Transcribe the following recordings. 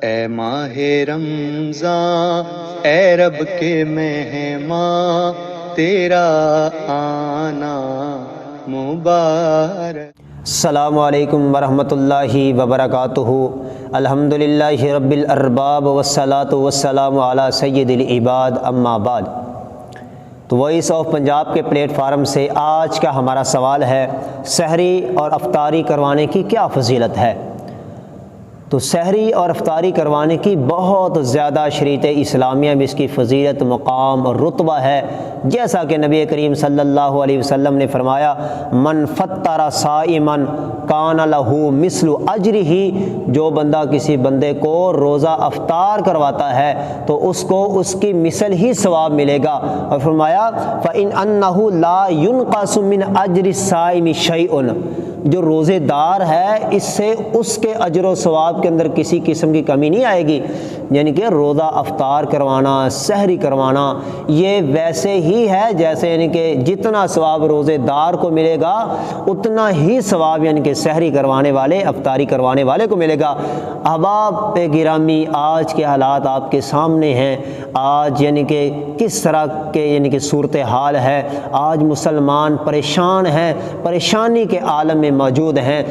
اے ماہ رمضان اے رب کے مہمان تیرا آنا مبارک۔ السلام علیکم ورحمۃ اللہ وبرکاتہ۔ الحمدللہ رب الارباب والصلاة والسلام علی سید العباد، اما بعد۔ تو وائس آف پنجاب کے پلیٹ فارم سے آج کا ہمارا سوال ہے، سحری اور افطاری کروانے کی کیا فضیلت ہے؟ تو سحری اور افطاری کروانے کی بہت زیادہ شریعت اسلامیہ میں اس کی فضیلت، مقام اور رتبہ ہے، جیسا کہ نبی کریم صلی اللہ علیہ وسلم نے فرمایا، من فطر صائما کان لہ مثل اجرہ، جو بندہ کسی بندے کو روزہ افطار کرواتا ہے تو اس کو اس کی مثل ہی ثواب ملے گا۔ اور فرمایا فَإِنْ لا ينقص من اجر الصائم شیء، جو روزے دار ہے اس سے اس کے اجر و ثواب کے اندر کسی قسم کی کمی نہیں آئے گی۔ یعنی کہ روزہ افطار کروانا، سحری کروانا یہ ویسے ہی ہے جیسے یعنی کہ جتنا ثواب روزے دار کو ملے گا اتنا ہی ثواب یعنی کہ سحری کروانے والے، افطاری کروانے والے کو ملے گا۔ احباب گرامی، آج کے حالات آپ کے سامنے ہیں، آج یعنی کہ کس طرح کے یعنی کہ صورتحال ہے، آج مسلمان پریشان ہیں، پریشانی کے عالم میں موجود ہیں۔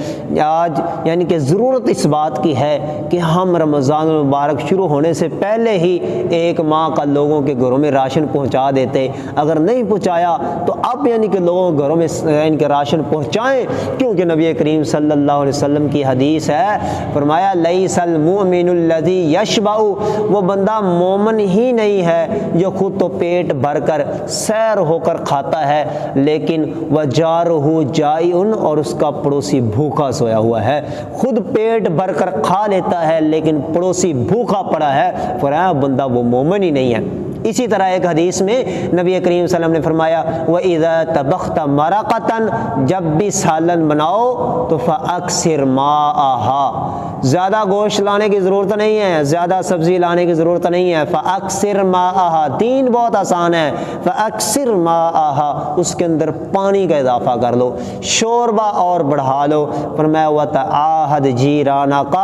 آج یعنی کہ ضرورت اس بات کی ہے کہ ہم رمضان المبارک شروع ہونے سے پہلے ہی ایک ماہ کا لوگوں کے گھروں میں راشن پہنچا دیتے، اگر نہیں پہنچایا تو اب یعنی کہ لوگوں کے گھروں میں ان کے راشن پہنچائیں، کیونکہ نبی کریم صلی اللہ علیہ وسلم کی حدیث ہے، فرمایا لیس المؤمن الذی یشبع، وہ بندہ مومن ہی نہیں ہے جو خود تو پیٹ بھر کر سیر ہو کر کھاتا ہے لیکن وجارہ جائع، اور اس کا پڑوسی بھوکا سویا ہوا ہے۔ خود پیٹ بھر کر کھا لیتا ہے لیکن پڑوسی بھوکا پڑا ہے، فرمایا بندہ وہ مومن ہی نہیں ہے۔ اسی طرح ایک حدیث میں نبی کریم صلی اللہ علیہ وسلم نے فرمایا وَإِذَا طَبَخْتَ مَرَقَةً، جب بھی سالن بناؤ تو فَأَكْثِرْ مَاءَهَا، زیادہ گوشت لانے کی ضرورت نہیں ہے، زیادہ سبزی لانے کی ضرورت نہیں ہے، فَأَكْثِرْ مَاءَهَا، دین بہت آسان ہے، فَأَكْثِرْ مَاءَهَا، اس کے اندر پانی کا اضافہ کر لو، شوربہ اور بڑھا لو۔ فرمایا وَتَعَاهَدْ جِيرَانَكَ،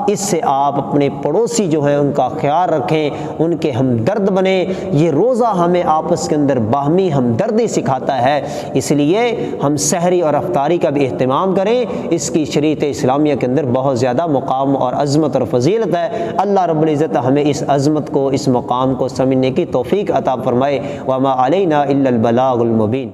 اس سے آپ اپنے پڑوسی جو ہیں ان کا خیال رکھیں، ان کے ہمدرد بنیں۔ یہ روزہ ہمیں آپس کے اندر باہمی ہمدردی سکھاتا ہے، اس لیے ہم سحری اور افطاری کا بھی اہتمام کریں، اس کی شریعت اسلامیہ کے اندر بہت زیادہ مقام اور عظمت اور فضیلت ہے۔ اللہ رب العزت ہمیں اس عظمت کو، اس مقام کو سمجھنے کی توفیق عطا فرمائے۔ وما علینا الا البلاغ المبین۔